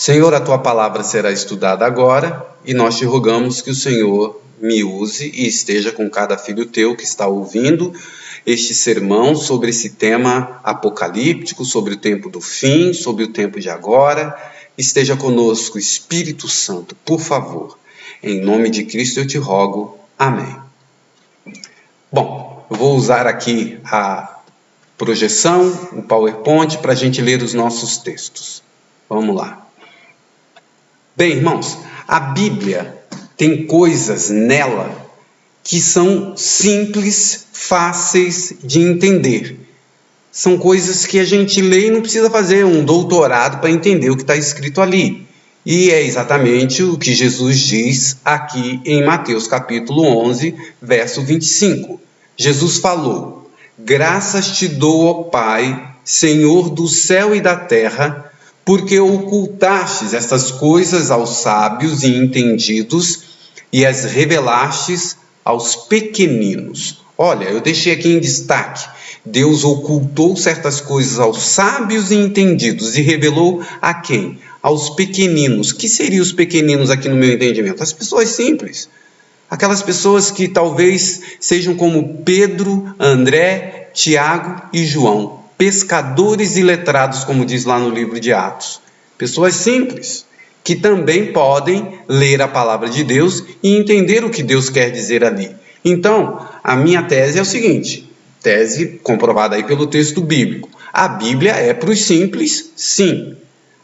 Senhor, a tua palavra será estudada agora e nós te rogamos que o Senhor me use e esteja com cada filho teu que está ouvindo este sermão sobre esse tema apocalíptico, sobre o tempo do fim, sobre o tempo de agora. Esteja conosco, Espírito Santo, por favor. Em nome de Cristo eu te rogo. Amém. Bom, eu vou usar aqui a projeção, o PowerPoint, para a gente ler os nossos textos. Vamos lá. Bem, irmãos, a Bíblia tem coisas nela que são simples, fáceis de entender. São coisas que a gente lê e não precisa fazer um doutorado para entender o que está escrito ali. E é exatamente o que Jesus diz aqui em Mateus capítulo 11, verso 25. Jesus falou: graças te dou, ó Pai, Senhor do céu e da terra, porque ocultastes estas coisas aos sábios e entendidos e as revelastes aos pequeninos. Olha, eu deixei aqui em destaque. Deus ocultou certas coisas aos sábios e entendidos e revelou a quem? Aos pequeninos. Que seriam os pequeninos aqui no meu entendimento? As pessoas simples. Aquelas pessoas que talvez sejam como Pedro, André, Tiago e João. Pescadores e letrados, como diz lá no livro de Atos. Pessoas simples, que também podem ler a palavra de Deus e entender o que Deus quer dizer ali. Então, a minha tese é o seguinte, tese comprovada aí pelo texto bíblico. A Bíblia é para os simples, sim.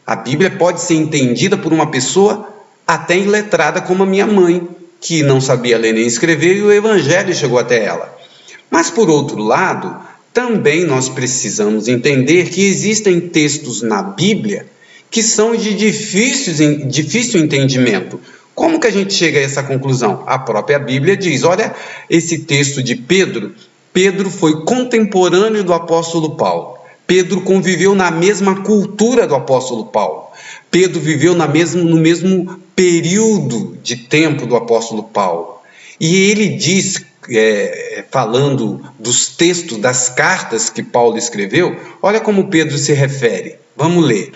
A Bíblia pode ser entendida por uma pessoa até iletrada como a minha mãe, que não sabia ler nem escrever e o Evangelho chegou até ela. Mas, por outro lado, também nós precisamos entender que existem textos na Bíblia que são de difícil entendimento. Como que a gente chega a essa conclusão? A própria Bíblia diz, olha, esse texto de Pedro foi contemporâneo do apóstolo Paulo. Pedro conviveu na mesma cultura do apóstolo Paulo. Pedro viveu no mesmo período de tempo do apóstolo Paulo. E ele diz, falando dos textos, das cartas que Paulo escreveu, olha como Pedro se refere. Vamos ler.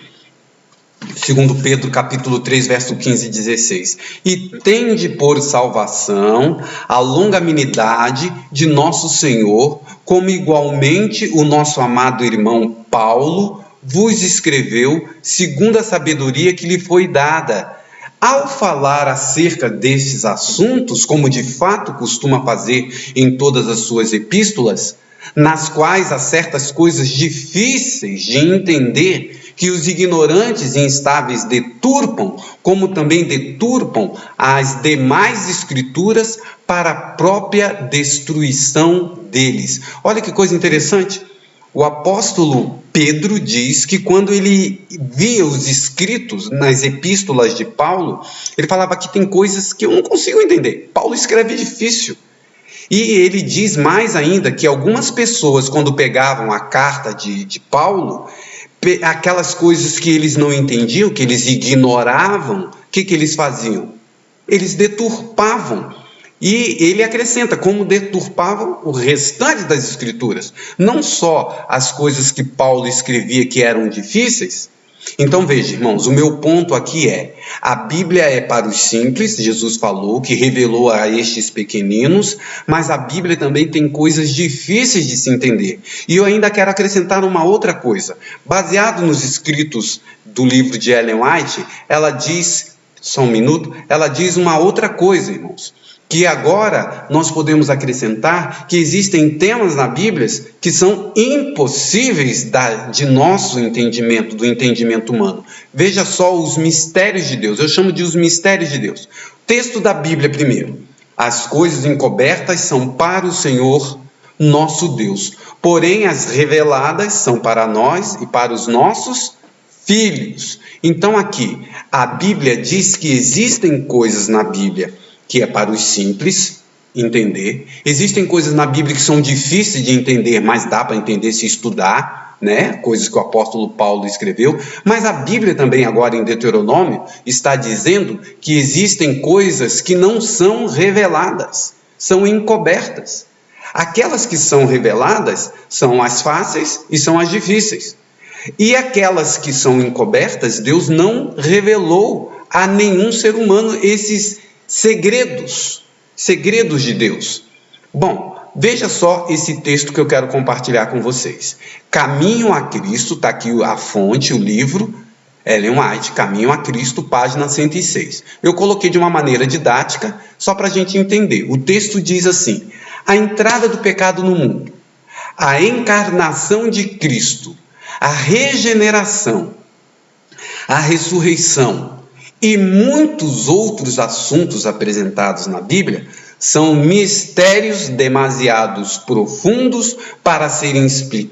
Segundo Pedro, capítulo 3, verso 15 e 16. E tende por salvação a longanimidade de nosso Senhor, como igualmente o nosso amado irmão Paulo vos escreveu, segundo a sabedoria que lhe foi dada. Ao falar acerca destes assuntos, como de fato costuma fazer em todas as suas epístolas, nas quais há certas coisas difíceis de entender, que os ignorantes e instáveis deturpam, como também deturpam as demais escrituras para a própria destruição deles. Olha que coisa interessante. O apóstolo Pedro diz que quando ele via os escritos nas epístolas de Paulo, ele falava que tem coisas que eu não consigo entender. Paulo escreve difícil. E ele diz mais ainda que algumas pessoas, quando pegavam a carta de Paulo, aquelas coisas que eles não entendiam, que eles ignoravam, o que eles faziam? Eles deturpavam. E ele acrescenta como deturpavam o restante das escrituras. Não só as coisas que Paulo escrevia que eram difíceis. Então veja, irmãos, o meu ponto aqui é, a Bíblia é para os simples, Jesus falou, que revelou a estes pequeninos, mas a Bíblia também tem coisas difíceis de se entender. E eu ainda quero acrescentar uma outra coisa. Baseado nos escritos do livro de Ellen White, ela diz, só um minuto, ela diz uma outra coisa, irmãos. Que agora nós podemos acrescentar que existem temas na Bíblia que são impossíveis de nosso entendimento, do entendimento humano. Veja só os mistérios de Deus, eu chamo de os mistérios de Deus. Texto da Bíblia primeiro. As coisas encobertas são para o Senhor nosso Deus, porém as reveladas são para nós e para os nossos filhos. Então aqui, a Bíblia diz que existem coisas na Bíblia que é para os simples entender. Existem coisas na Bíblia que são difíceis de entender, mas dá para entender se estudar, né? Coisas que o apóstolo Paulo escreveu. Mas a Bíblia também, agora em Deuteronômio, está dizendo que existem coisas que não são reveladas, são encobertas. Aquelas que são reveladas são as fáceis e são as difíceis. E aquelas que são encobertas, Deus não revelou a nenhum ser humano esses segredos de Deus. Bom, veja só esse texto que eu quero compartilhar com vocês. Caminho a Cristo, está aqui a fonte, o livro, Ellen White, Caminho a Cristo, página 106. Eu coloquei de uma maneira didática, só para a gente entender. O texto diz assim: a entrada do pecado no mundo, a encarnação de Cristo, a regeneração, a ressurreição e muitos outros assuntos apresentados na Bíblia são mistérios demasiados profundos para serem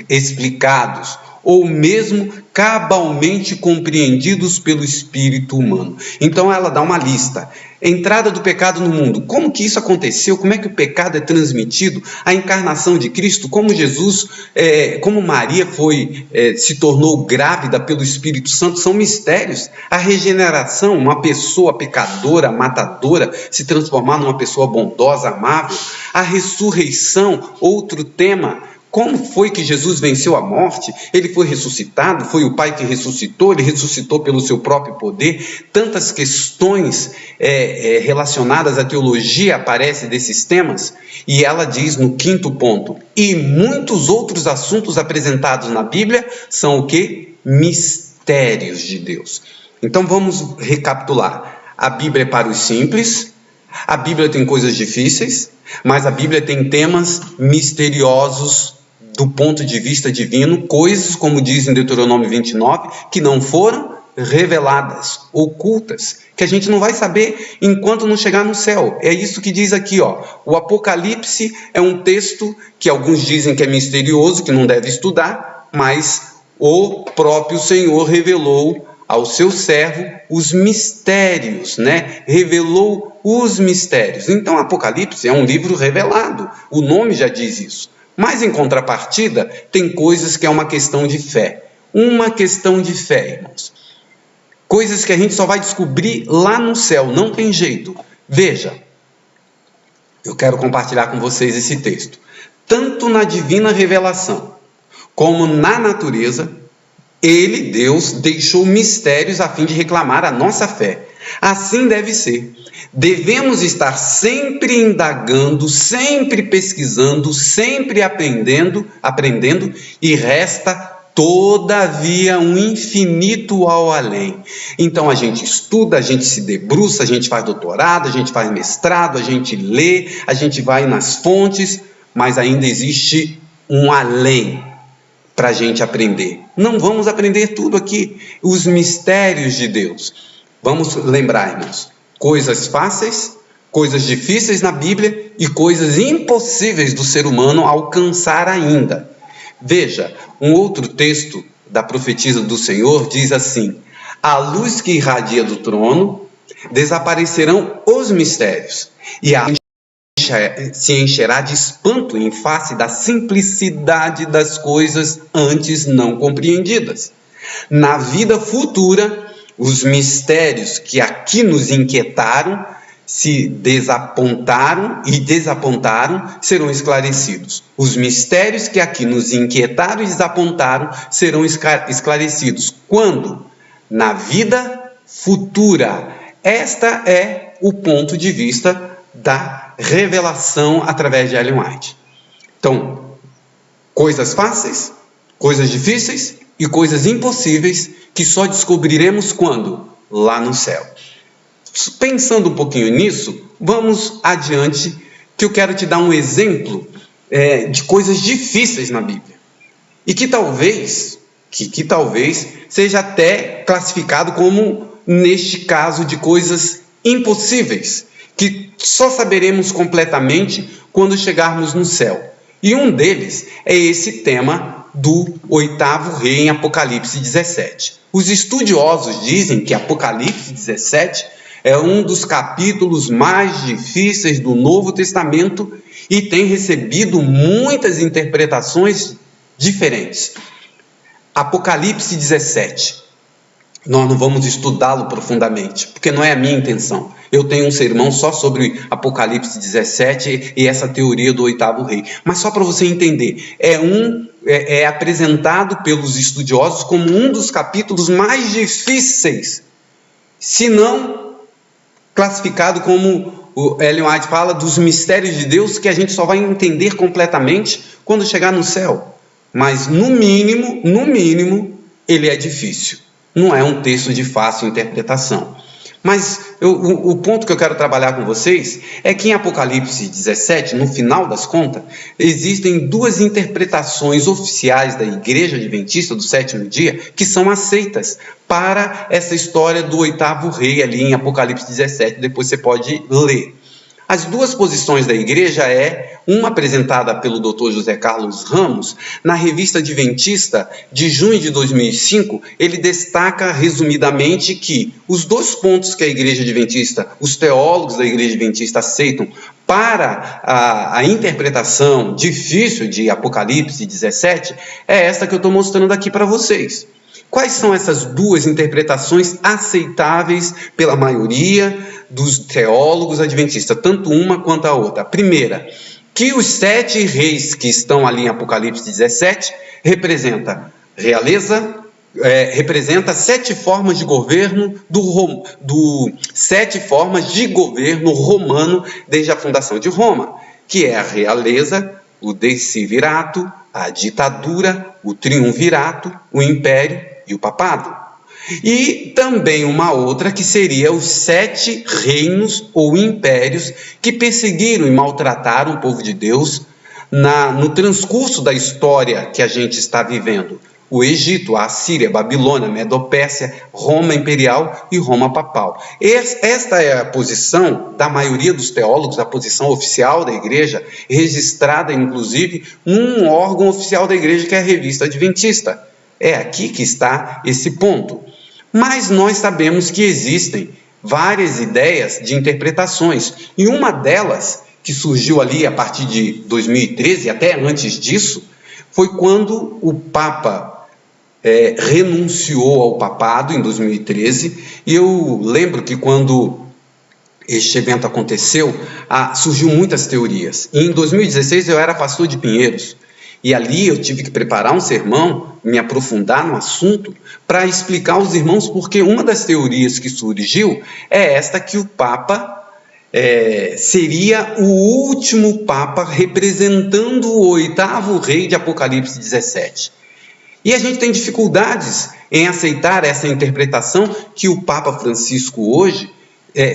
explicados ou mesmo cabalmente compreendidos pelo espírito humano. Então ela dá uma lista. Entrada do pecado no mundo. Como que isso aconteceu? Como é que o pecado é transmitido? A encarnação de Cristo, como Jesus, como Maria se tornou grávida pelo Espírito Santo, são mistérios. A regeneração, uma pessoa pecadora, matadora, se transformar numa pessoa bondosa, amável. A ressurreição, outro tema. Como foi que Jesus venceu a morte? Ele foi ressuscitado, foi o Pai que ressuscitou, ele ressuscitou pelo seu próprio poder. Tantas questões relacionadas à teologia aparecem desses temas. E ela diz no 5º ponto: e muitos outros assuntos apresentados na Bíblia são o quê? Mistérios de Deus. Então vamos recapitular. A Bíblia é para os simples, a Bíblia tem coisas difíceis, mas a Bíblia tem temas misteriosos do ponto de vista divino, coisas, como diz em Deuteronômio 29, que não foram reveladas, ocultas, que a gente não vai saber enquanto não chegar no céu. É isso que diz aqui, ó. O Apocalipse é um texto que alguns dizem que é misterioso, que não deve estudar, mas o próprio Senhor revelou ao seu servo os mistérios, né? Revelou os mistérios. Então, Apocalipse é um livro revelado, o nome já diz isso. Mas, em contrapartida, tem coisas que é uma questão de fé. Uma questão de fé, irmãos. Coisas que a gente só vai descobrir lá no céu, não tem jeito. Veja, eu quero compartilhar com vocês esse texto. Tanto na divina revelação, como na natureza, Ele, Deus, deixou mistérios a fim de reclamar a nossa fé. Assim deve ser. Devemos estar sempre indagando, sempre pesquisando, sempre aprendendo, e resta todavia um infinito ao além. Então a gente estuda, a gente se debruça, a gente faz doutorado, a gente faz mestrado, a gente lê, a gente vai nas fontes, mas ainda existe um além para a gente aprender. Não vamos aprender tudo aqui, os mistérios de Deus. Vamos lembrar, irmãos, coisas fáceis, coisas difíceis na Bíblia e coisas impossíveis do ser humano alcançar ainda. Veja, um outro texto da profetisa do Senhor diz assim: a luz que irradia do trono, desaparecerão os mistérios, e a se encherá de espanto em face da simplicidade das coisas antes não compreendidas. Na vida futura, os mistérios que aqui nos inquietaram, se desapontaram, serão esclarecidos. Os mistérios que aqui nos inquietaram e desapontaram serão esclarecidos. Quando? Na vida futura. Esta é o ponto de vista da revelação através de Ellen White. Então, coisas fáceis, coisas difíceis e coisas impossíveis que só descobriremos quando? Lá no céu. Pensando um pouquinho nisso, vamos adiante, que eu quero te dar um exemplo de coisas difíceis na Bíblia. E que talvez seja até classificado como, neste caso, de coisas impossíveis, que só saberemos completamente quando chegarmos no céu. E um deles é esse tema do 8º rei em Apocalipse 17. Os estudiosos dizem que Apocalipse 17 é um dos capítulos mais difíceis do Novo Testamento e tem recebido muitas interpretações diferentes. Apocalipse 17. Nós não vamos estudá-lo profundamente, porque não é a minha intenção. Eu tenho um sermão só sobre Apocalipse 17 e essa teoria do 8º rei. Mas só para você entender, é um é apresentado pelos estudiosos como um dos capítulos mais difíceis, se não classificado como o Ellen White fala, dos mistérios de Deus, que a gente só vai entender completamente quando chegar no céu. Mas, no mínimo, ele é difícil. Não é um texto de fácil interpretação. Mas o ponto que eu quero trabalhar com vocês é que em Apocalipse 17, no final das contas, existem duas interpretações oficiais da Igreja Adventista do sétimo dia que são aceitas para essa história do oitavo rei ali em Apocalipse 17, depois você pode ler. As duas posições da igreja uma apresentada pelo Dr. José Carlos Ramos, na revista Adventista de junho de 2005, ele destaca resumidamente que os dois pontos que a igreja adventista, os teólogos da igreja adventista aceitam para a interpretação difícil de Apocalipse 17, é esta que eu estou mostrando aqui para vocês. Quais são essas duas interpretações aceitáveis pela maioria dos teólogos adventistas, tanto uma quanto a outra? A primeira, que os 7 reis que estão ali em Apocalipse 17 representa realeza, representa 7 formas de governo do 7 formas de governo romano desde a fundação de Roma, que é a realeza, o decivirato, a ditadura, o triunvirato, o império e o papado. E também uma outra que seria os 7 reinos ou impérios que perseguiram e maltrataram o povo de Deus no transcurso da história que a gente está vivendo. O Egito, a Assíria, a Babilônia, a Medopérsia, Roma imperial e Roma papal. Esta é a posição da maioria dos teólogos, a posição oficial da igreja, registrada inclusive num órgão oficial da igreja que é a Revista Adventista. É aqui que está esse ponto. Mas nós sabemos que existem várias ideias de interpretações, e uma delas, que surgiu ali a partir de 2013, até antes disso, foi quando o Papa renunciou ao papado em 2013, e eu lembro que quando este evento aconteceu, surgiu muitas teorias. E em 2016 eu era pastor de Pinheiros, e ali eu tive que preparar um sermão, me aprofundar no assunto, para explicar aos irmãos porque uma das teorias que surgiu é esta, que o Papa seria o último Papa representando o 8º rei de Apocalipse 17. E a gente tem dificuldades em aceitar essa interpretação que o Papa Francisco hoje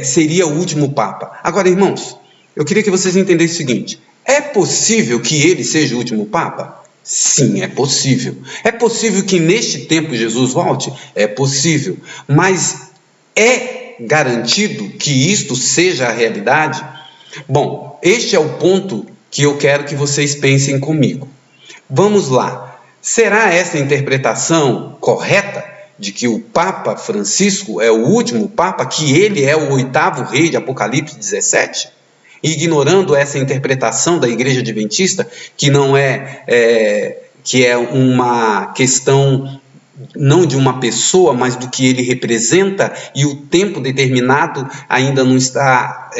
seria o último Papa. Agora, irmãos, eu queria que vocês entendessem o seguinte: é possível que ele seja o último Papa? Sim, é possível. É possível que neste tempo Jesus volte? É possível. Mas é garantido que isto seja a realidade? Bom, este é o ponto que eu quero que vocês pensem comigo. Vamos lá. Será essa interpretação correta de que o Papa Francisco é o último Papa, que ele é o 8º rei de Apocalipse 17? Ignorando essa interpretação da Igreja Adventista, que não que é uma questão não de uma pessoa, mas do que ele representa, e o tempo determinado ainda não está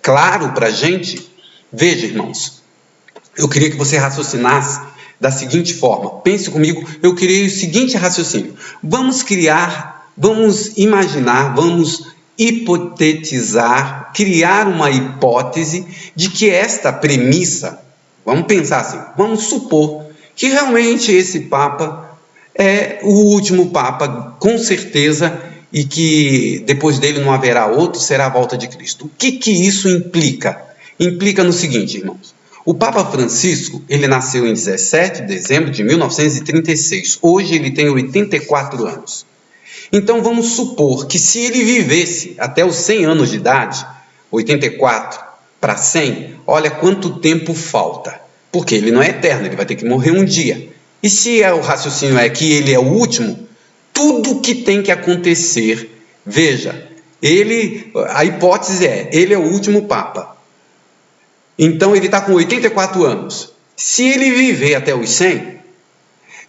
claro para a gente. Veja, irmãos, eu queria que você raciocinasse da seguinte forma. Pense comigo, eu criei o seguinte raciocínio. Vamos imaginar, vamos hipotetizar, criar uma hipótese de que esta premissa, vamos pensar assim, vamos supor que realmente esse Papa é o último Papa, com certeza, e que depois dele não haverá outro, será a volta de Cristo. O que isso implica? Implica no seguinte, irmãos. O Papa Francisco, ele nasceu em 17 de dezembro de 1936. Hoje ele tem 84 anos. Então vamos supor que se ele vivesse até os 100 anos de idade, 84 para 100, olha quanto tempo falta. Porque ele não é eterno, ele vai ter que morrer um dia. E se o raciocínio é que ele é o último, tudo que tem que acontecer, veja, a hipótese ele é o último Papa. Então ele está com 84 anos. Se ele viver até os 100,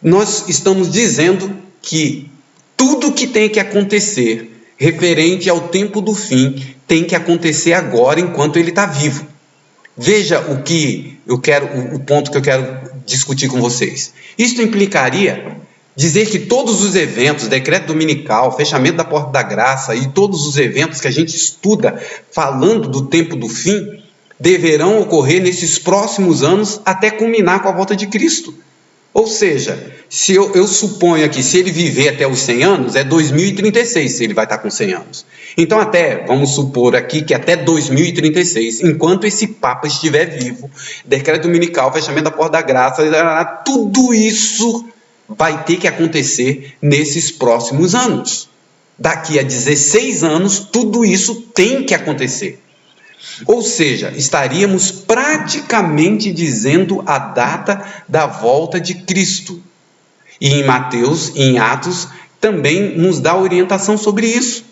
nós estamos dizendo que tudo que tem que acontecer referente ao tempo do fim tem que acontecer agora, enquanto ele está vivo. Veja o ponto que eu quero discutir com vocês. Isto implicaria dizer que todos os eventos, decreto dominical, fechamento da porta da graça e todos os eventos que a gente estuda falando do tempo do fim, deverão ocorrer nesses próximos anos até culminar com a volta de Cristo. Ou seja, se eu suponho aqui, se ele viver até os 100 anos, é 2036 se ele vai estar com 100 anos. Então vamos supor aqui que até 2036, enquanto esse Papa estiver vivo, decreto dominical, fechamento da porta da graça, tudo isso vai ter que acontecer nesses próximos anos. Daqui a 16 anos, tudo isso tem que acontecer. Ou seja, estaríamos praticamente dizendo a data da volta de Cristo. E em Mateus, em Atos, também nos dá orientação sobre isso.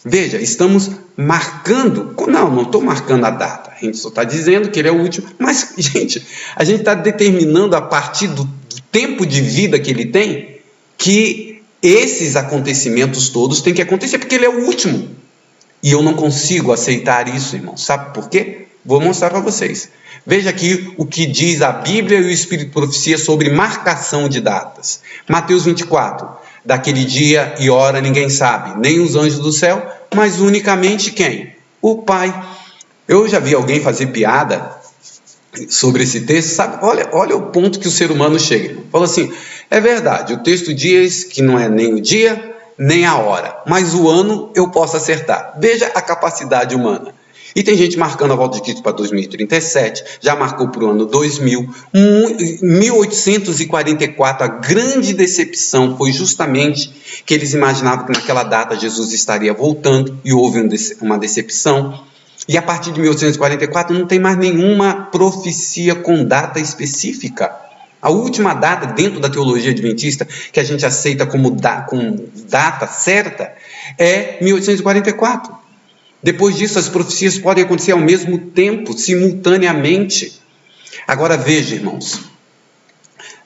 Veja, estamos marcando, não estou marcando a data, a gente só está dizendo que ele é o último, mas, gente, a gente está determinando a partir do tempo de vida que ele tem, que esses acontecimentos todos têm que acontecer, porque ele é o último. E eu não consigo aceitar isso, irmão. Sabe por quê? Vou mostrar para vocês. Veja aqui o que diz a Bíblia e o Espírito de Profecia sobre marcação de datas. Mateus 24. Daquele dia e hora ninguém sabe, nem os anjos do céu, mas unicamente quem? O Pai. Eu já vi alguém fazer piada sobre esse texto, sabe? Olha o ponto que o ser humano chega. Fala assim, é verdade, o texto diz que não é nem o dia, nem a hora, mas o ano eu posso acertar. Veja a capacidade humana. E tem gente marcando a volta de Cristo para 2037, já marcou para o ano 2000, 1844, a grande decepção foi justamente que eles imaginavam que naquela data Jesus estaria voltando e houve uma decepção. E a partir de 1844 não tem mais nenhuma profecia com data específica. A última data dentro da teologia adventista que a gente aceita com data certa é 1844. Depois disso, as profecias podem acontecer ao mesmo tempo, simultaneamente. Agora veja, irmãos,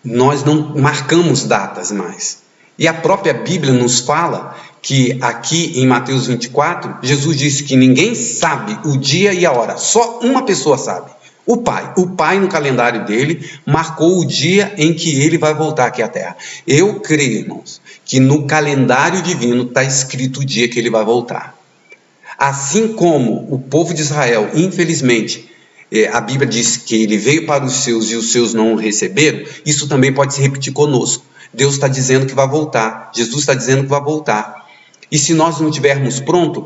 nós não marcamos datas mais. E a própria Bíblia nos fala que aqui em Mateus 24, Jesus disse que ninguém sabe o dia e a hora, só uma pessoa sabe. O Pai. O Pai, no calendário dele, marcou o dia em que ele vai voltar aqui à Terra. Eu creio, irmãos, que no calendário divino está escrito o dia que ele vai voltar. Assim como o povo de Israel, infelizmente, a Bíblia diz que ele veio para os seus e os seus não o receberam, isso também pode se repetir conosco. Deus está dizendo que vai voltar. Jesus está dizendo que vai voltar. E se nós não estivermos prontos,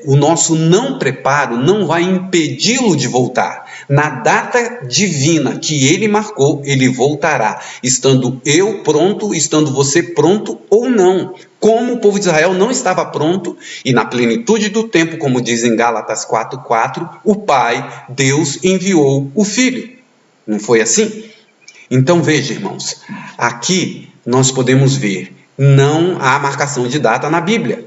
o nosso não preparo não vai impedi-lo de voltar. Na data divina que ele marcou, ele voltará. Estando eu pronto, estando você pronto ou não. Como o povo de Israel não estava pronto, e na plenitude do tempo, como diz em Gálatas 4:4, o Pai, Deus, enviou o Filho. Não foi assim? Então veja, irmãos, aqui nós podemos ver, não há marcação de data na Bíblia.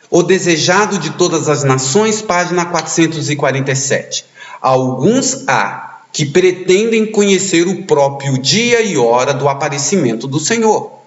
O desejado de todas as nações, página 447. Alguns há que pretendem conhecer o próprio dia e hora do aparecimento do Senhor.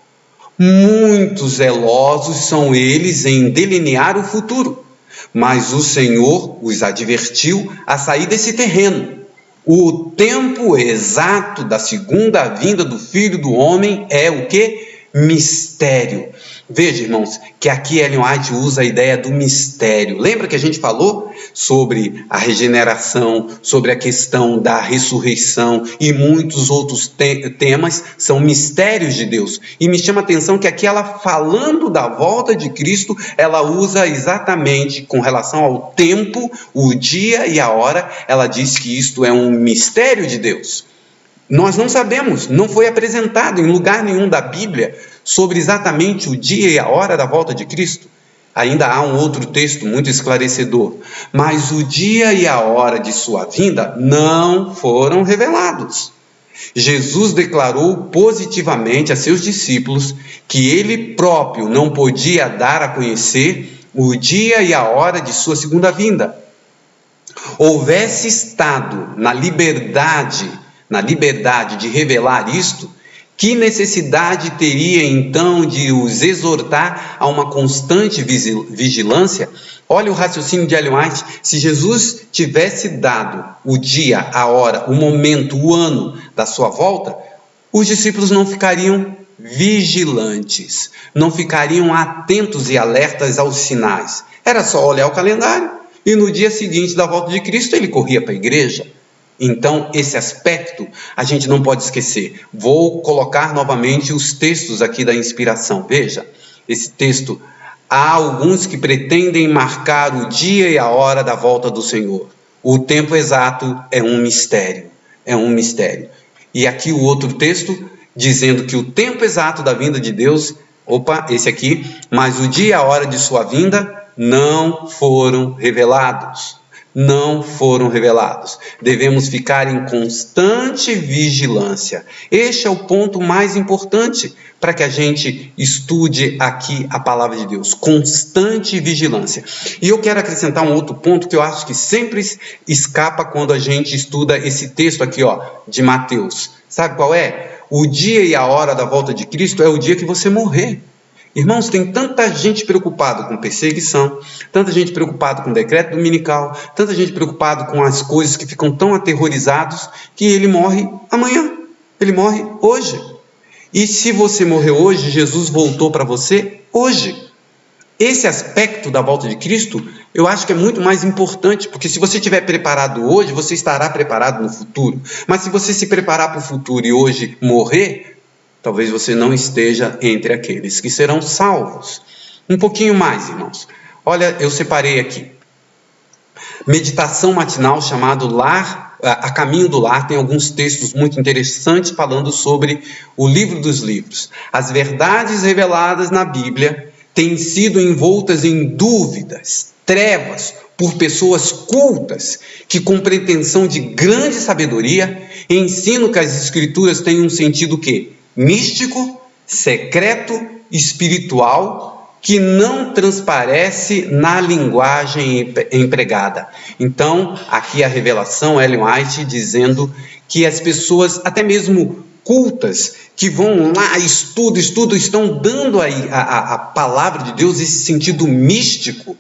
Muito zelosos são eles em delinear o futuro, mas o Senhor os advertiu a sair desse terreno. O tempo exato da segunda vinda do Filho do Homem é o quê? Mistério. Veja, irmãos, que aqui Ellen White usa a ideia do mistério. Lembra que a gente falou sobre a regeneração, sobre a questão da ressurreição e muitos outros temas são mistérios de Deus. E me chama a atenção que aqui ela, falando da volta de Cristo, ela usa exatamente com relação ao tempo, o dia e a hora, ela diz que isto é um mistério de Deus. Nós não sabemos, não foi apresentado em lugar nenhum da Bíblia sobre exatamente o dia e a hora da volta de Cristo. Ainda há um outro texto muito esclarecedor, mas o dia e a hora de sua vinda não foram revelados. Jesus declarou positivamente a seus discípulos que ele próprio não podia dar a conhecer o dia e a hora de sua segunda vinda. Houvesse estado na liberdade de revelar isto, Que necessidade teria então de os exortar a uma constante vigilância? Olha o raciocínio de Ellen White. Se Jesus tivesse dado o dia, a hora, o momento, o ano da sua volta, os discípulos não ficariam vigilantes, não ficariam atentos e alertas aos sinais. Era só olhar o calendário e no dia seguinte da volta de Cristo ele corria para a igreja. Então, esse aspecto a gente não pode esquecer. Vou colocar novamente os textos aqui da inspiração. Veja, esse texto, há alguns que pretendem marcar o dia e a hora da volta do Senhor. O tempo exato é um mistério, E aqui o outro texto, dizendo que o tempo exato da vinda de Deus, esse aqui, mas o dia e a hora de sua vinda não foram revelados. Devemos ficar em constante vigilância. Este é o ponto mais importante para que a gente estude aqui a palavra de Deus. Constante vigilância. E eu quero acrescentar um outro ponto que eu acho que sempre escapa quando a gente estuda esse texto aqui, de Mateus. Sabe qual é? O dia e a hora da volta de Cristo é o dia que você morrer. Irmãos, tem tanta gente preocupada com perseguição, tanta gente preocupada com decreto dominical, tanta gente preocupada com as coisas que ficam tão aterrorizados, que ele morre amanhã, ele morre hoje. E se você morreu hoje, Jesus voltou para você hoje. Esse aspecto da volta de Cristo, eu acho que é muito mais importante, porque se você estiver preparado hoje, você estará preparado no futuro. Mas se você se preparar para o futuro e hoje morrer, talvez você não esteja entre aqueles que serão salvos. Um pouquinho mais, irmãos. Olha, eu separei aqui. Meditação matinal chamado Lar, A Caminho do Lar, tem alguns textos muito interessantes falando sobre o livro dos livros. As verdades reveladas na Bíblia têm sido envoltas em dúvidas, trevas, por pessoas cultas, que com pretensão de grande sabedoria, ensinam que as Escrituras têm um sentido que místico, secreto, espiritual, que não transparece na linguagem empregada. Então, aqui a revelação, Ellen White dizendo que as pessoas, até mesmo cultas, que vão lá, estudam, estão dando aí a palavra de Deus esse sentido místico.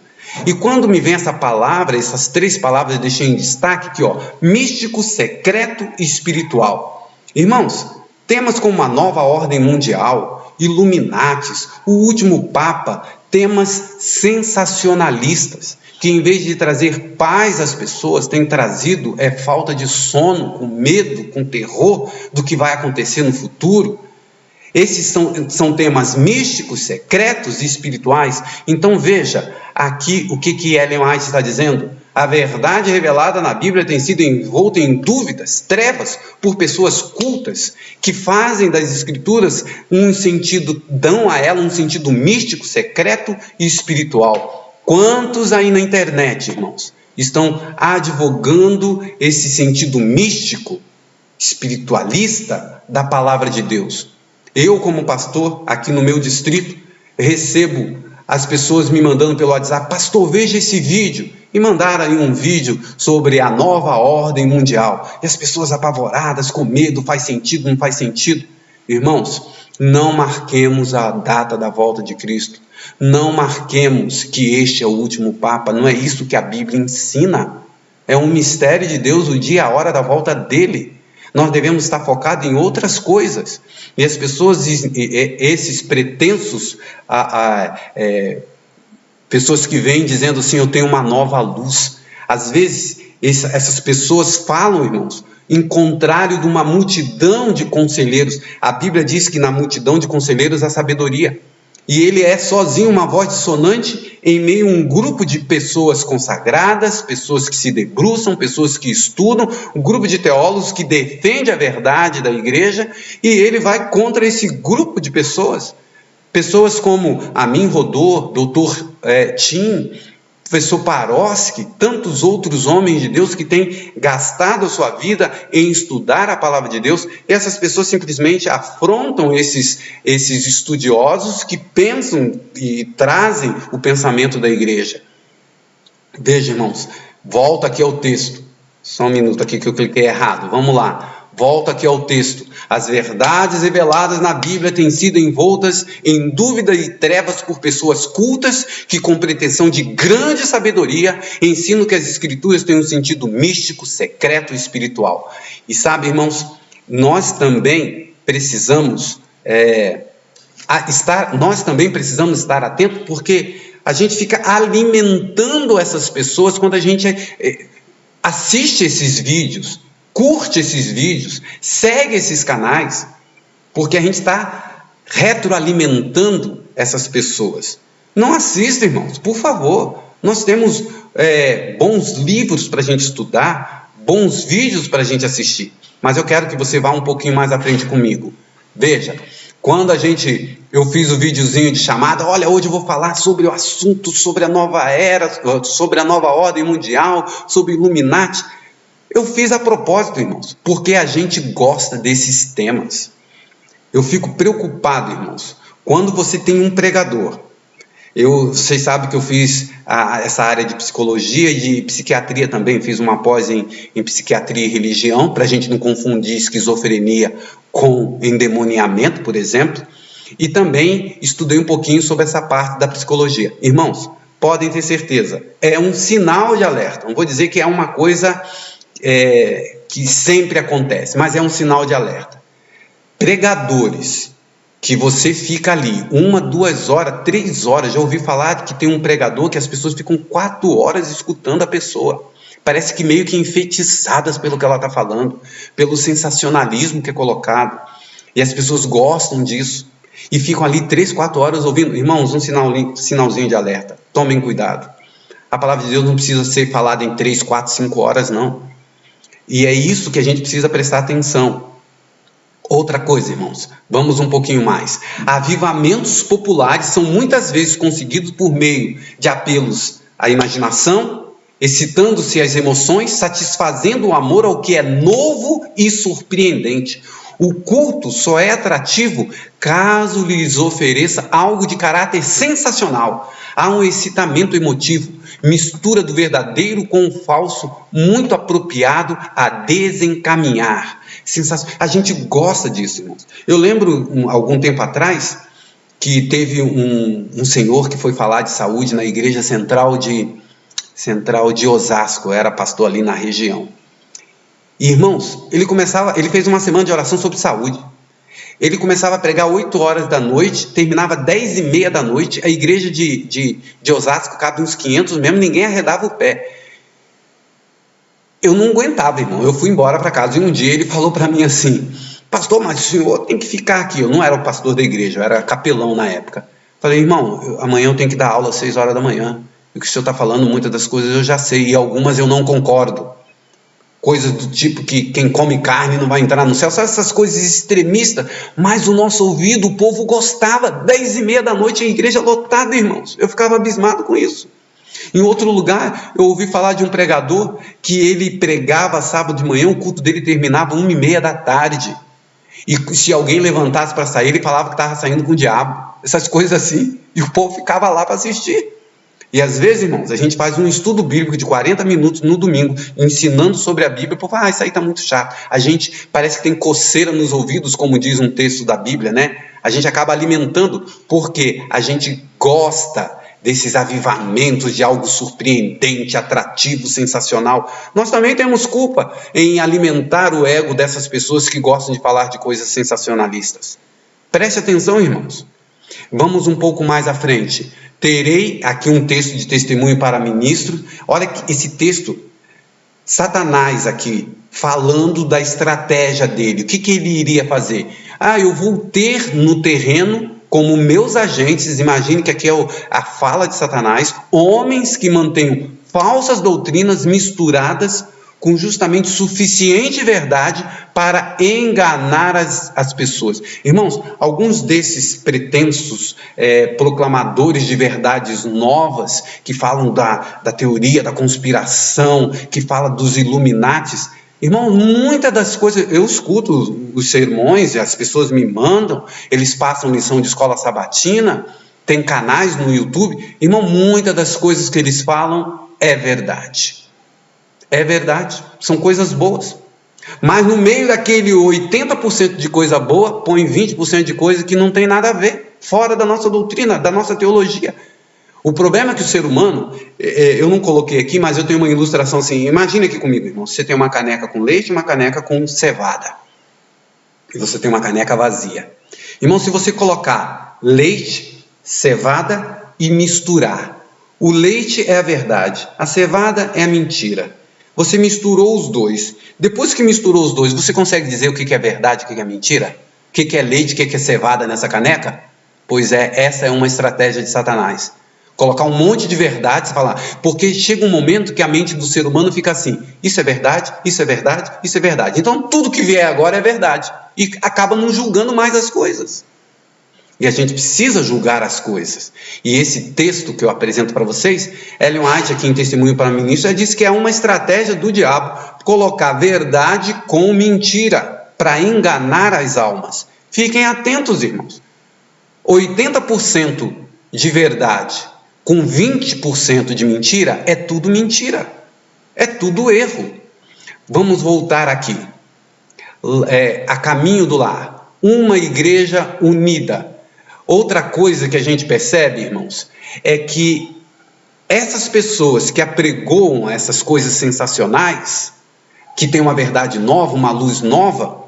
E quando me vem essa palavra, essas três palavras eu deixei em destaque aqui, místico, secreto e espiritual. Irmãos, temas como a nova ordem mundial, Illuminatis, o último Papa, temas sensacionalistas, que em vez de trazer paz às pessoas, têm trazido falta de sono, com medo, com terror do que vai acontecer no futuro. Esses são temas místicos, secretos e espirituais. Então veja, aqui o que Ellen White está dizendo? A verdade revelada na Bíblia tem sido envolta em dúvidas, trevas, por pessoas cultas, que fazem das Escrituras dão a ela um sentido místico, secreto e espiritual. Quantos aí na internet, irmãos, estão advogando esse sentido místico, espiritualista da palavra de Deus? Eu, como pastor, aqui no meu distrito, recebo as pessoas me mandando pelo WhatsApp: pastor, veja esse vídeo. E mandaram aí um vídeo sobre a nova ordem mundial. E as pessoas apavoradas, com medo, faz sentido, não faz sentido. Irmãos, não marquemos a data da volta de Cristo. Não marquemos que este é o último Papa. Não é isso que a Bíblia ensina. É um mistério de Deus, o dia e a hora da volta dele. Nós devemos estar focados em outras coisas. E as pessoas, esses pretensos, pessoas que vêm dizendo assim: eu tenho uma nova luz. Às vezes, essas pessoas falam, irmãos, em contrário de uma multidão de conselheiros. A Bíblia diz que na multidão de conselheiros há sabedoria. E ele é sozinho uma voz dissonante em meio a um grupo de pessoas consagradas, pessoas que se debruçam, pessoas que estudam, um grupo de teólogos que defende a verdade da igreja, e ele vai contra esse grupo de pessoas. Pessoas como Amin Rodor, Dr. Tim, professor Paroski, tantos outros homens de Deus que têm gastado a sua vida em estudar a palavra de Deus. E essas pessoas simplesmente afrontam esses estudiosos que pensam e trazem o pensamento da igreja. Veja, irmãos, volta aqui ao texto. Só um minuto aqui que eu cliquei errado. Vamos lá. Volta aqui ao texto. As verdades reveladas na Bíblia têm sido envoltas em dúvida e trevas por pessoas cultas que, com pretensão de grande sabedoria, ensinam que as Escrituras têm um sentido místico, secreto e espiritual. E sabe, irmãos, nós também precisamos estar atentos, porque a gente fica alimentando essas pessoas quando a gente assiste esses vídeos, curte esses vídeos, segue esses canais, porque a gente está retroalimentando essas pessoas. Não assista, irmãos, por favor. Nós temos bons livros para a gente estudar, bons vídeos para a gente assistir, mas eu quero que você vá um pouquinho mais à frente comigo. Veja, quando eu fiz o videozinho de chamada, olha, hoje eu vou falar sobre o assunto, sobre a nova era, sobre a nova ordem mundial, sobre Illuminati. Eu fiz a propósito, irmãos, porque a gente gosta desses temas. Eu fico preocupado, irmãos, quando você tem um pregador. Vocês sabem que eu fiz essa área de psicologia e de psiquiatria também, fiz uma pós em psiquiatria e religião, para a gente não confundir esquizofrenia com endemoniamento, por exemplo, e também estudei um pouquinho sobre essa parte da psicologia. Irmãos, podem ter certeza, é um sinal de alerta. Não vou dizer que é uma coisa que sempre acontece, mas é um sinal de alerta. Pregadores que você fica ali 1, 2 horas, 3 horas, já ouvi falar que tem um pregador que as pessoas ficam 4 horas escutando a pessoa. Parece que meio que enfeitiçadas pelo que ela está falando, pelo sensacionalismo que é colocado. E as pessoas gostam disso. E ficam ali 3, 4 horas ouvindo. Irmãos, um sinalzinho de alerta. Tomem cuidado. A palavra de Deus não precisa ser falada em 3, 4, 5 horas, não. E é isso que a gente precisa prestar atenção. Outra coisa, irmãos, vamos um pouquinho mais. Avivamentos populares são muitas vezes conseguidos por meio de apelos à imaginação, excitando-se as emoções, satisfazendo o amor ao que é novo e surpreendente. O culto só é atrativo caso lhes ofereça algo de caráter sensacional. Há um excitamento emotivo, mistura do verdadeiro com o falso, muito apropriado a desencaminhar. A gente gosta disso, irmãos. Eu lembro, algum tempo atrás, que teve um senhor que foi falar de saúde na igreja central de Osasco, era pastor ali na região. E, irmãos, ele fez uma semana de oração sobre saúde. Ele começava a pregar 8 horas da noite, terminava 10h30 da noite, a igreja de Osasco cabe uns 500 mesmo, ninguém arredava o pé. Eu não aguentava, irmão, eu fui embora para casa, e um dia ele falou para mim assim: pastor, mas o senhor tem que ficar aqui. Eu não era o pastor da igreja, eu era capelão na época. Falei: irmão, amanhã eu tenho que dar aula às 6 horas da manhã, e o que o senhor está falando, muitas das coisas eu já sei, e algumas eu não concordo. Coisas do tipo que quem come carne não vai entrar no céu, sabe, essas coisas extremistas, mas o nosso ouvido, o povo gostava. 10h30 da noite, a igreja lotada, irmãos. Eu ficava abismado com isso. Em outro lugar, eu ouvi falar de um pregador que ele pregava sábado de manhã, o culto dele terminava 1h30 da tarde. E se alguém levantasse para sair, ele falava que estava saindo com o diabo. Essas coisas assim. E o povo ficava lá para assistir. E às vezes, irmãos, a gente faz um estudo bíblico de 40 minutos no domingo, ensinando sobre a Bíblia, e o povo fala: isso aí está muito chato. A gente parece que tem coceira nos ouvidos, como diz um texto da Bíblia, né? A gente acaba alimentando, porque a gente gosta desses avivamentos de algo surpreendente, atrativo, sensacional. Nós também temos culpa em alimentar o ego dessas pessoas que gostam de falar de coisas sensacionalistas. Preste atenção, irmãos. Vamos um pouco mais à frente. Terei aqui um texto de testemunho para ministro. Olha esse texto, Satanás aqui, falando da estratégia dele. O que ele iria fazer? Eu vou ter no terreno, como meus agentes, imagine que aqui é a fala de Satanás, homens que mantenham falsas doutrinas misturadas com justamente suficiente verdade para enganar as pessoas. Irmãos, alguns desses pretensos proclamadores de verdades novas, que falam da teoria da conspiração, que falam dos Illuminatis, irmão, muitas das coisas, eu escuto os sermões, as pessoas me mandam, eles passam lição de escola sabatina, tem canais no YouTube, irmão, muitas das coisas que eles falam é verdade. É verdade, são coisas boas. Mas no meio daquele 80% de coisa boa, põe 20% de coisa que não tem nada a ver, fora da nossa doutrina, da nossa teologia. O problema é que o ser humano, eu não coloquei aqui, mas eu tenho uma ilustração assim. Imagina aqui comigo, irmão. Você tem uma caneca com leite e uma caneca com cevada. E você tem uma caneca vazia. Irmão, se você colocar leite, cevada e misturar, o leite é a verdade, a cevada é a mentira. Você misturou os dois. Depois que misturou os dois, você consegue dizer o que é verdade e o que é mentira? O que é leite e o que é cevada nessa caneca? Pois é, essa é uma estratégia de Satanás. Colocar um monte de verdades e falar, porque chega um momento que a mente do ser humano fica assim, isso é verdade, isso é verdade, isso é verdade. Então tudo que vier agora é verdade. E acaba não julgando mais as coisas. E a gente precisa julgar as coisas. E esse texto que eu apresento para vocês, Ellen White, aqui em Testemunho para Ministro, ela diz que é uma estratégia do diabo colocar verdade com mentira para enganar as almas. Fiquem atentos, irmãos. 80% de verdade com 20% de mentira é tudo mentira. É tudo erro. Vamos voltar aqui. A caminho do lar. Uma igreja unida. Outra coisa que a gente percebe, irmãos, é que essas pessoas que apregoam essas coisas sensacionais, que tem uma verdade nova, uma luz nova,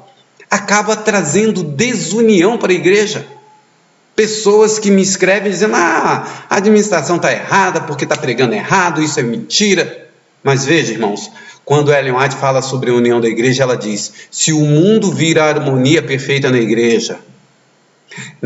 acaba trazendo desunião para a igreja. Pessoas que me escrevem dizendo, a administração está errada porque está pregando errado, isso é mentira. Mas veja, irmãos, quando Ellen White fala sobre a união da igreja, ela diz, se o mundo vir a harmonia perfeita na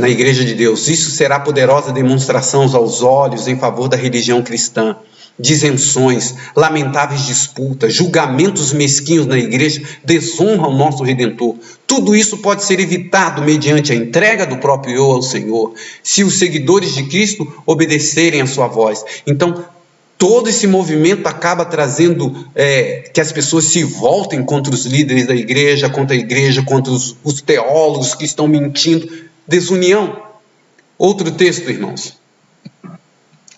igreja de Deus, isso será poderosa demonstração aos olhos em favor da religião cristã. Disenções, lamentáveis disputas, julgamentos mesquinhos na igreja desonram o nosso Redentor. Tudo isso pode ser evitado mediante a entrega do próprio eu ao Senhor, se os seguidores de Cristo obedecerem a sua voz. Então, todo esse movimento acaba trazendo que as pessoas se voltem contra os líderes da igreja, contra os teólogos que estão mentindo. Desunião. Outro texto, irmãos.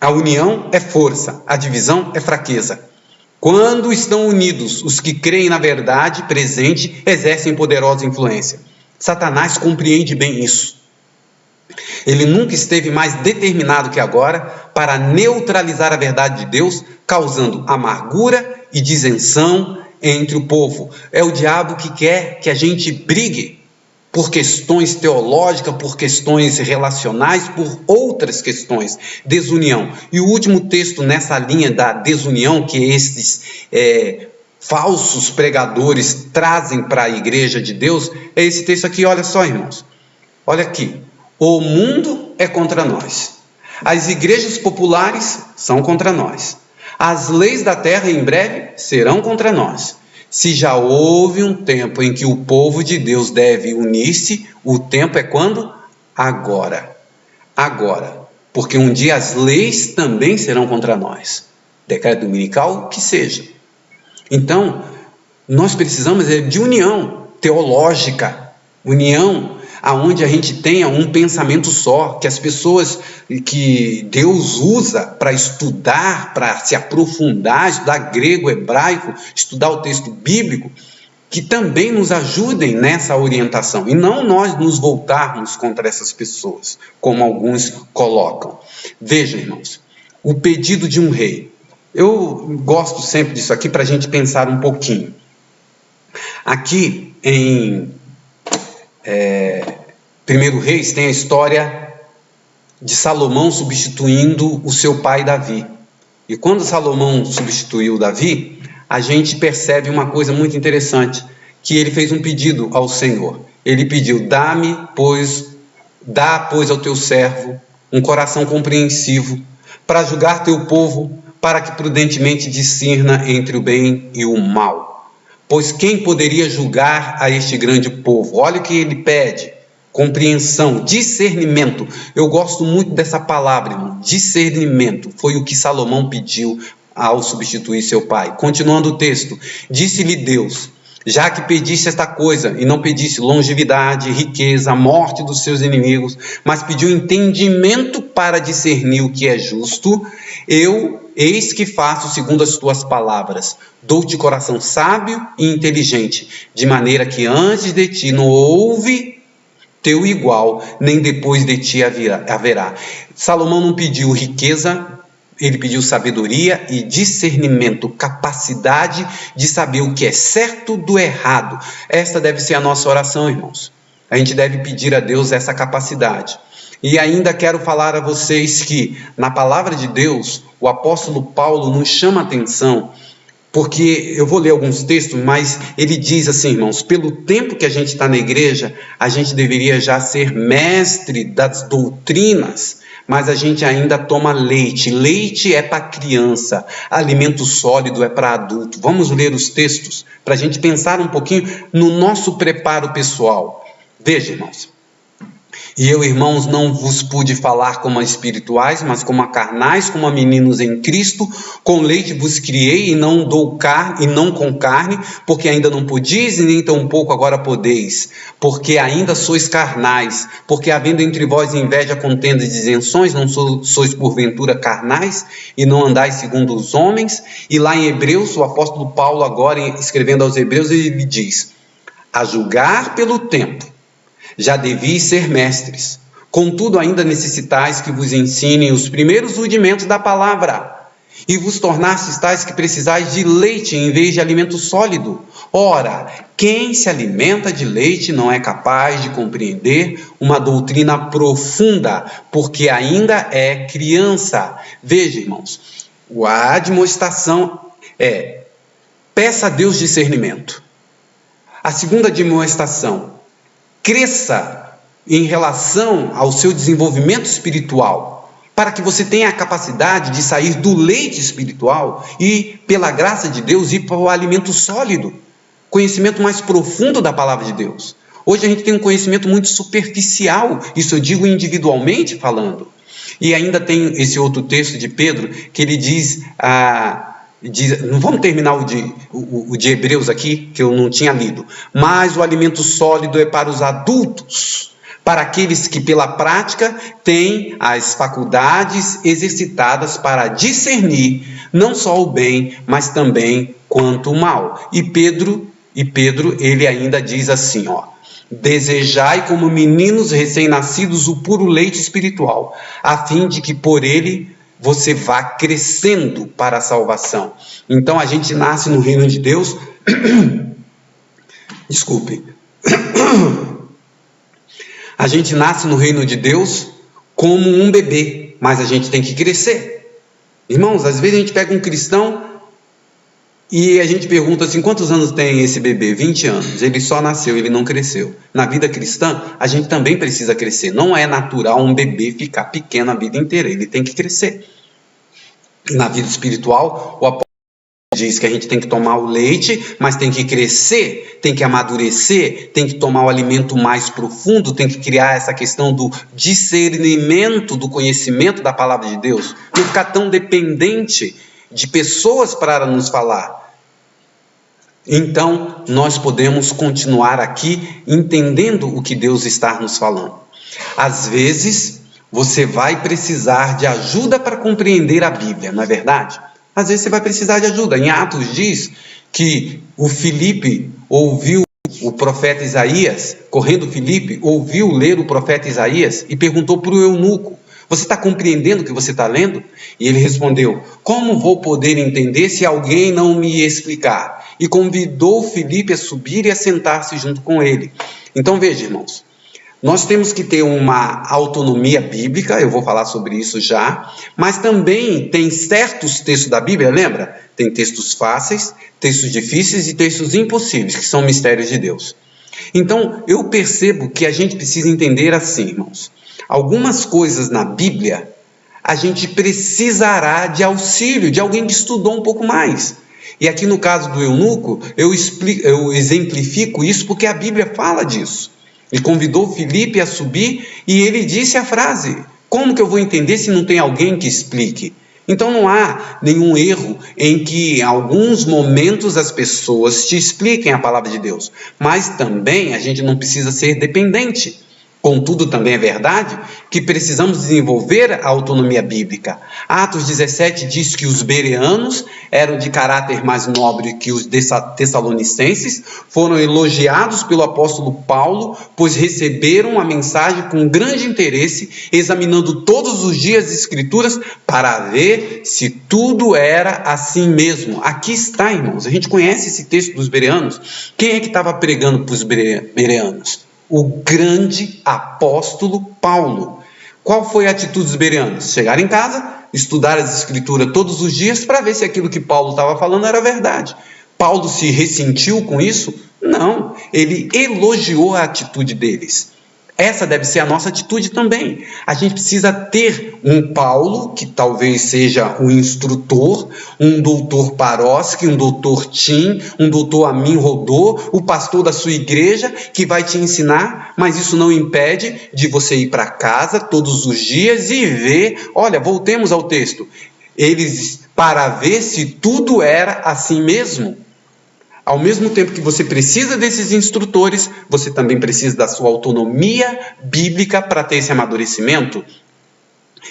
A união é força, a divisão é fraqueza. Quando estão unidos, os que creem na verdade presente exercem poderosa influência. Satanás compreende bem isso. Ele nunca esteve mais determinado que agora para neutralizar a verdade de Deus, causando amargura e disenção entre o povo. É o diabo que quer que a gente brigue por questões teológicas, por questões relacionais, por outras questões, desunião. E o último texto nessa linha da desunião que esses falsos pregadores trazem para a igreja de Deus, é esse texto aqui, olha só, irmãos. Olha aqui, o mundo é contra nós, as igrejas populares são contra nós, as leis da terra em breve serão contra nós. Se já houve um tempo em que o povo de Deus deve unir-se, o tempo é quando? Agora. Agora. Porque um dia as leis também serão contra nós. Decreto dominical, que seja. Então, nós precisamos de união teológica, união aonde a gente tenha um pensamento só, que as pessoas que Deus usa para estudar, para se aprofundar, estudar grego, hebraico, estudar o texto bíblico, que também nos ajudem nessa orientação, e não nós nos voltarmos contra essas pessoas, como alguns colocam. Vejam, irmãos, o pedido de um rei. Eu gosto sempre disso aqui para a gente pensar um pouquinho. Aqui em 1 Reis tem a história de Salomão substituindo o seu pai Davi. E quando Salomão substituiu Davi, a gente percebe uma coisa muito interessante, que ele fez um pedido ao Senhor. Ele pediu, dá, pois, ao teu servo um coração compreensivo, para julgar teu povo, para que prudentemente discirna entre o bem e o mal. Pois quem poderia julgar a este grande povo? Olha o que ele pede, compreensão, discernimento. Eu gosto muito dessa palavra, irmão, discernimento. Foi o que Salomão pediu ao substituir seu pai. Continuando o texto, disse-lhe Deus, Já que pediste esta coisa, e não pediste longevidade, riqueza, morte dos seus inimigos, mas pediu entendimento para discernir o que é justo, eis que faço segundo as tuas palavras. Dou-te coração sábio e inteligente, de maneira que antes de ti não houve teu igual, nem depois de ti haverá. Salomão não pediu riqueza, ele pediu sabedoria e discernimento, capacidade de saber o que é certo do errado. Esta deve ser a nossa oração, irmãos. A gente deve pedir a Deus essa capacidade. E ainda quero falar a vocês que, na palavra de Deus, o apóstolo Paulo nos chama a atenção, porque eu vou ler alguns textos, mas ele diz assim, irmãos, pelo tempo que a gente está na igreja, a gente deveria já ser mestre das doutrinas, mas a gente ainda toma leite. Leite é para criança, alimento sólido é para adulto. Vamos ler os textos para a gente pensar um pouquinho no nosso preparo pessoal. Veja, irmãos. E eu, irmãos, não vos pude falar como a espirituais, mas como a carnais, como a meninos em Cristo. Com leite vos criei e não com carne, porque ainda não podis e nem tampouco agora podeis, porque ainda sois carnais, porque havendo entre vós inveja, contendas e disenções, não sois porventura carnais e não andais segundo os homens. E lá em Hebreus, o apóstolo Paulo agora escrevendo aos Hebreus, ele diz: a julgar pelo tempo, já devis ser mestres, contudo ainda necessitais que vos ensinem os primeiros rudimentos da palavra, e vos tornastes tais que precisais de leite em vez de alimento sólido. Ora, quem se alimenta de leite não é capaz de compreender uma doutrina profunda, porque ainda é criança. Veja, irmãos, a admoestação é: peça a Deus discernimento. A segunda admoestação: cresça em relação ao seu desenvolvimento espiritual, para que você tenha a capacidade de sair do leite espiritual e, pela graça de Deus, ir para o alimento sólido, conhecimento mais profundo da palavra de Deus. Hoje a gente tem um conhecimento muito superficial, isso eu digo individualmente falando. E ainda tem esse outro texto de Pedro, que ele diz... não vamos terminar o de Hebreus aqui, que eu não tinha lido. Mas o alimento sólido é para os adultos, para aqueles que pela prática têm as faculdades exercitadas para discernir não só o bem, mas também quanto o mal. E Pedro ele ainda diz assim, desejai como meninos recém-nascidos o puro leite espiritual, a fim de que por ele você vá crescendo para a salvação. Então a gente nasce no reino de Deus. Desculpe. A gente nasce no reino de Deus como um bebê, mas a gente tem que crescer. Irmãos, às vezes a gente pega um cristão e a gente pergunta assim: quantos anos tem esse bebê? 20 anos. Ele só nasceu, ele não cresceu. Na vida cristã, a gente também precisa crescer. Não é natural um bebê ficar pequeno a vida inteira, ele tem que crescer. Na vida espiritual, o apóstolo diz que a gente tem que tomar o leite, mas tem que crescer, tem que amadurecer, tem que tomar o alimento mais profundo, tem que criar essa questão do discernimento, do conhecimento da palavra de Deus. Não ficar tão dependente de pessoas para nos falar. Então, nós podemos continuar aqui entendendo o que Deus está nos falando. Às vezes, você vai precisar de ajuda para compreender a Bíblia, não é verdade? Às vezes você vai precisar de ajuda. Em Atos diz que o Filipe ouviu o profeta Isaías, correndo Filipe, ouviu ler o profeta Isaías e perguntou para o eunuco: você está compreendendo o que você está lendo? E ele respondeu: como vou poder entender se alguém não me explicar? E convidou Filipe a subir e a sentar-se junto com ele. Então veja, irmãos, nós temos que ter uma autonomia bíblica, eu vou falar sobre isso já, mas também tem certos textos da Bíblia, lembra? Tem textos fáceis, textos difíceis e textos impossíveis, que são mistérios de Deus. Então, eu percebo que a gente precisa entender assim, irmãos. Algumas coisas na Bíblia, a gente precisará de auxílio, de alguém que estudou um pouco mais. E aqui no caso do eunuco, eu exemplifico isso porque a Bíblia fala disso. Ele convidou Filipe a subir e ele disse a frase: como que eu vou entender se não tem alguém que explique? Então não há nenhum erro em que em alguns momentos as pessoas te expliquem a palavra de Deus, mas também a gente não precisa ser dependente. Contudo, também é verdade que precisamos desenvolver a autonomia bíblica. Atos 17 diz que os bereanos eram de caráter mais nobre que os tessalonicenses, foram elogiados pelo apóstolo Paulo, pois receberam a mensagem com grande interesse, examinando todos os dias as escrituras para ver se tudo era assim mesmo. Aqui está, irmãos, a gente conhece esse texto dos bereanos. Quem é que estava pregando para os bereanos? O grande apóstolo Paulo. Qual foi a atitude dos bereanos? Chegar em casa, estudar as escrituras todos os dias para ver se aquilo que Paulo estava falando era verdade. Paulo se ressentiu com isso? Não, ele elogiou a atitude deles. Essa deve ser a nossa atitude também. A gente precisa ter um Paulo, que talvez seja um instrutor, um doutor Paroski, um doutor Tim, um doutor Amin Rodô, o pastor da sua igreja, que vai te ensinar, mas isso não impede de você ir para casa todos os dias e ver, olha, voltemos ao texto, eles para ver se tudo era assim mesmo. Ao mesmo tempo que você precisa desses instrutores, você também precisa da sua autonomia bíblica para ter esse amadurecimento.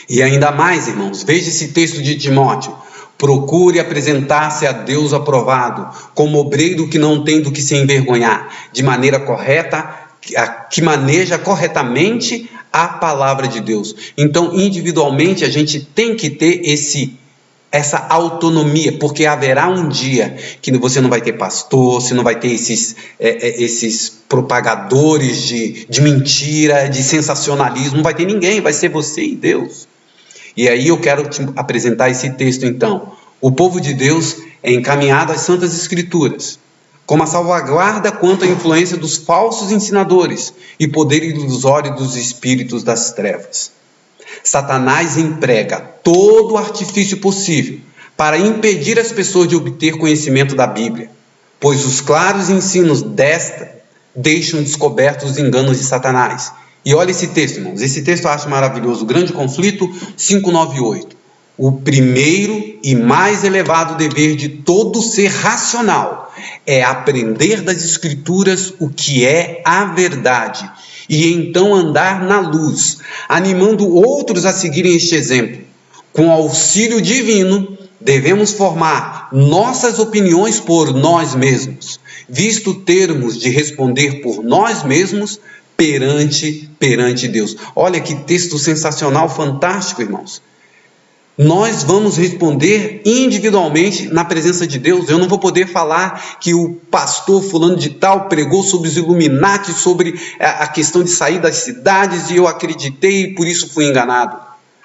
E ainda mais, irmãos, veja esse texto de Timóteo. Procure apresentar-se a Deus aprovado, como obreiro que não tem do que se envergonhar, de maneira correta, que maneja corretamente a palavra de Deus. Então, individualmente, a gente tem que ter essa autonomia, porque haverá um dia que você não vai ter pastor, você não vai ter esses propagadores de mentira, de sensacionalismo, não vai ter ninguém, vai ser você e Deus. E aí eu quero te apresentar esse texto então. O povo de Deus é encaminhado às Santas Escrituras, como a salvaguarda quanto à influência dos falsos ensinadores e poder ilusório dos espíritos das trevas. Satanás emprega todo o artifício possível para impedir as pessoas de obter conhecimento da Bíblia, pois os claros ensinos desta deixam descobertos os enganos de Satanás. E olha esse texto, irmãos, esse texto eu acho maravilhoso, o Grande Conflito 598. O primeiro e mais elevado dever de todo ser racional é aprender das Escrituras o que é a verdade, e então andar na luz, animando outros a seguirem este exemplo. Com auxílio divino, devemos formar nossas opiniões por nós mesmos, visto termos de responder por nós mesmos perante Deus. Olha que texto sensacional, fantástico, irmãos. Nós vamos responder individualmente na presença de Deus. Eu não vou poder falar que o pastor fulano de tal pregou sobre os Illuminati, sobre a questão de sair das cidades, e eu acreditei e por isso fui enganado.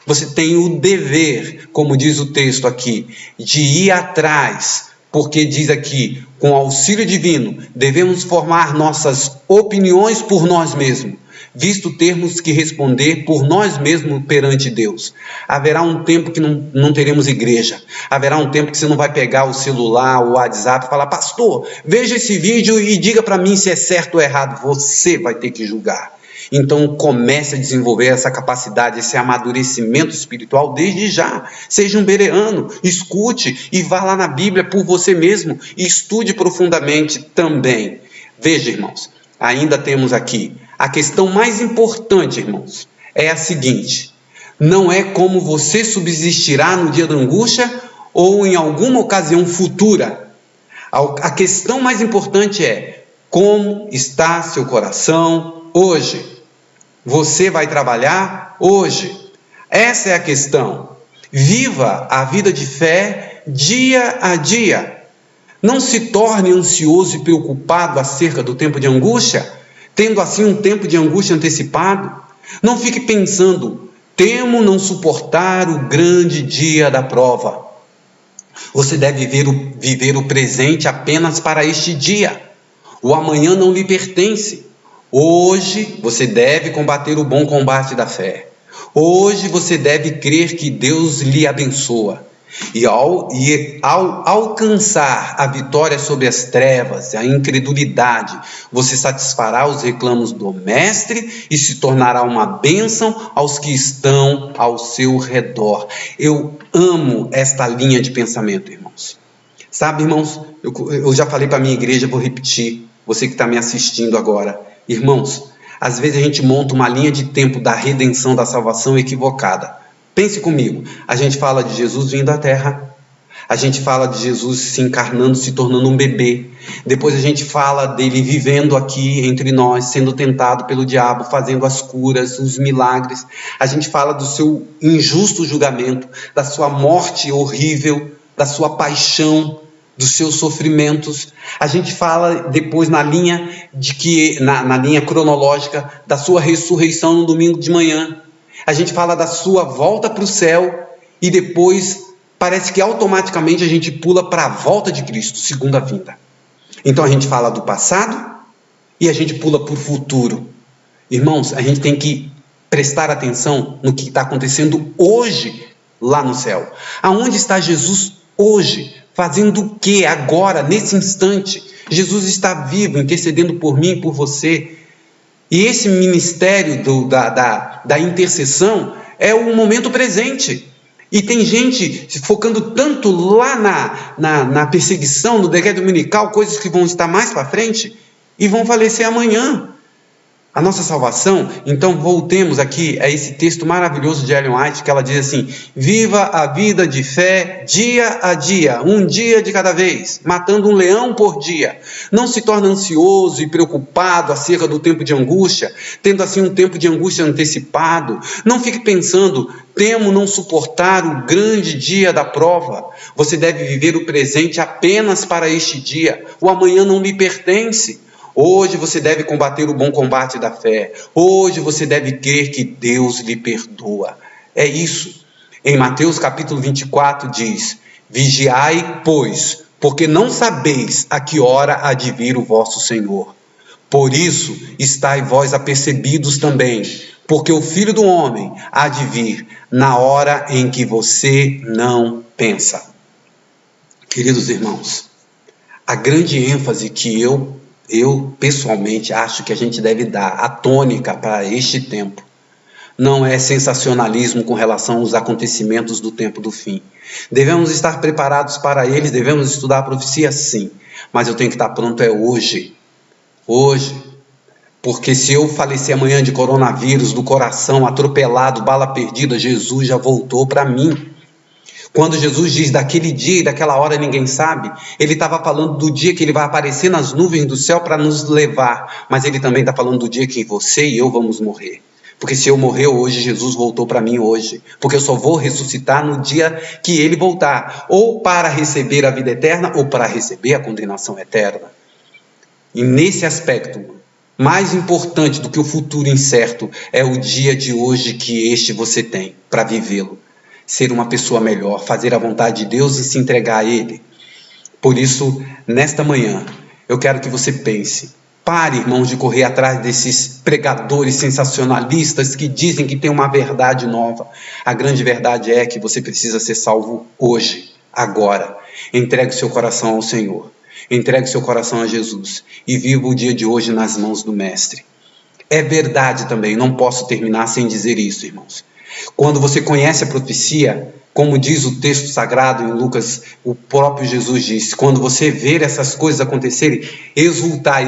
Você tem o dever, como diz o texto aqui, de ir atrás, porque diz aqui, com auxílio divino, devemos formar nossas opiniões por nós mesmos, visto termos que responder por nós mesmos perante Deus. Haverá um tempo que não teremos igreja. Haverá um tempo que você não vai pegar o celular, o WhatsApp e falar: pastor, veja esse vídeo e diga para mim se é certo ou errado. Você vai ter que julgar. Então comece a desenvolver essa capacidade, esse amadurecimento espiritual desde já. Seja um bereano, escute e vá lá na Bíblia por você mesmo e estude profundamente também. Veja, irmãos, ainda temos aqui a questão mais importante, irmãos, é a seguinte: não é como você subsistirá no dia da angústia ou em alguma ocasião futura. A questão mais importante é: como está seu coração hoje? Você vai trabalhar hoje? Essa é a questão. Viva a vida de fé dia a dia. Não se torne ansioso e preocupado acerca do tempo de angústia, tendo assim um tempo de angústia antecipado. Não fique pensando: temo não suportar o grande dia da prova. Você deve viver o presente apenas para este dia. O amanhã não lhe pertence. Hoje você deve combater o bom combate da fé. Hoje você deve crer que Deus lhe abençoa. E ao alcançar a vitória sobre as trevas, a incredulidade, você satisfará os reclamos do Mestre e se tornará uma bênção aos que estão ao seu redor. Eu amo esta linha de pensamento, irmãos. Sabe, irmãos, eu já falei para a minha igreja, vou repetir, você que está me assistindo agora. Irmãos, às vezes a gente monta uma linha de tempo da redenção, da salvação equivocada. Pense comigo, a gente fala de Jesus vindo à Terra, a gente fala de Jesus se encarnando, se tornando um bebê, depois a gente fala dele vivendo aqui entre nós, sendo tentado pelo diabo, fazendo as curas, os milagres, a gente fala do seu injusto julgamento, da sua morte horrível, da sua paixão, dos seus sofrimentos. A gente fala depois na linha na linha cronológica da sua ressurreição no domingo de manhã. A gente fala da sua volta para o céu e depois parece que automaticamente a gente pula para a volta de Cristo, segunda vinda. Então a gente fala do passado e a gente pula para o futuro. Irmãos, a gente tem que prestar atenção no que está acontecendo hoje lá no céu. Aonde está Jesus hoje? Fazendo o que agora, nesse instante? Jesus está vivo, intercedendo por mim e por você. E esse ministério da intercessão é o momento presente. E tem gente focando tanto lá na perseguição, no decreto dominical, coisas que vão estar mais para frente e vão falecer amanhã. A nossa salvação, então voltemos aqui a esse texto maravilhoso de Ellen White, que ela diz assim: viva a vida de fé dia a dia, um dia de cada vez, matando um leão por dia. Não se torne ansioso e preocupado acerca do tempo de angústia, tendo assim um tempo de angústia antecipado. Não fique pensando, temo não suportar o grande dia da prova. Você deve viver o presente apenas para este dia. O amanhã não lhe pertence. Hoje você deve combater o bom combate da fé. Hoje você deve crer que Deus lhe perdoa. É isso. Em Mateus capítulo 24 diz: vigiai, pois, porque não sabeis a que hora há de vir o vosso Senhor. Por isso, estai vós apercebidos também, porque o Filho do Homem há de vir na hora em que você não pensa. Queridos irmãos, a grande ênfase que eu pessoalmente acho que a gente deve dar, a tônica para este tempo, não é sensacionalismo com relação aos acontecimentos do tempo do fim. Devemos estar preparados para eles, devemos estudar a profecia, sim, mas eu tenho que estar pronto hoje. Hoje. Porque se eu falecer amanhã de coronavírus, do coração atropelado, bala perdida, Jesus já voltou para mim. Quando Jesus diz daquele dia e daquela hora ninguém sabe, ele estava falando do dia que ele vai aparecer nas nuvens do céu para nos levar, mas ele também está falando do dia que você e eu vamos morrer. Porque se eu morrer hoje, Jesus voltou para mim hoje, porque eu só vou ressuscitar no dia que ele voltar, ou para receber a vida eterna, ou para receber a condenação eterna. E nesse aspecto, mais importante do que o futuro incerto, é o dia de hoje que você tem para vivê-lo. Ser uma pessoa melhor, fazer a vontade de Deus e se entregar a Ele. Por isso, nesta manhã, eu quero que você pense, pare, irmãos, de correr atrás desses pregadores sensacionalistas que dizem que tem uma verdade nova. A grande verdade é que você precisa ser salvo hoje, agora. Entregue seu coração ao Senhor, entregue seu coração a Jesus e viva o dia de hoje nas mãos do Mestre. É verdade também, não posso terminar sem dizer isso, irmãos. Quando você conhece a profecia, como diz o texto sagrado em Lucas, o próprio Jesus disse, quando você ver essas coisas acontecerem, exultar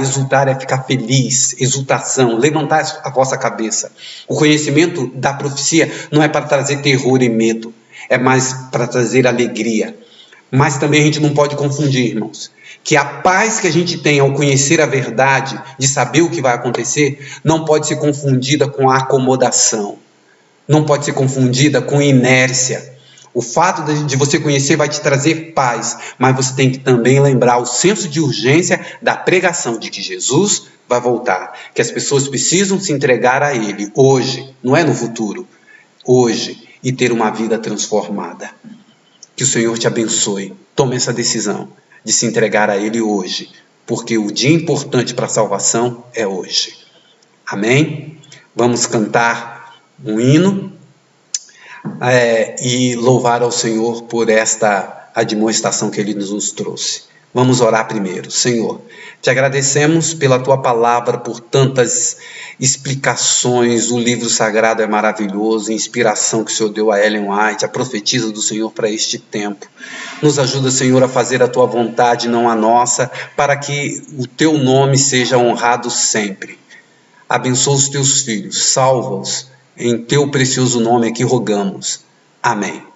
é ficar feliz, exultação, levantar a vossa cabeça. O conhecimento da profecia não é para trazer terror e medo, é mais para trazer alegria. Mas também a gente não pode confundir, irmãos, que a paz que a gente tem ao conhecer a verdade, de saber o que vai acontecer, não pode ser confundida com a acomodação. Não pode ser confundida com inércia. O fato de você conhecer vai te trazer paz, mas você tem que também lembrar o senso de urgência da pregação de que Jesus vai voltar, que as pessoas precisam se entregar a Ele hoje, não é no futuro, hoje, e ter uma vida transformada. Que o Senhor te abençoe. Tome essa decisão de se entregar a Ele hoje, porque o dia importante para a salvação é hoje. Amém? Vamos cantar um hino. e louvar ao Senhor por esta admoestação que Ele nos trouxe. Vamos orar primeiro. Senhor, te agradecemos pela Tua palavra, por tantas explicações. O livro sagrado é maravilhoso, a inspiração que o Senhor deu a Ellen White, a profetisa do Senhor para este tempo. Nos ajuda, Senhor, a fazer a Tua vontade, não a nossa, para que o Teu nome seja honrado sempre. Abençoa os Teus filhos, salva-os, em Teu precioso nome aqui rogamos. Amém.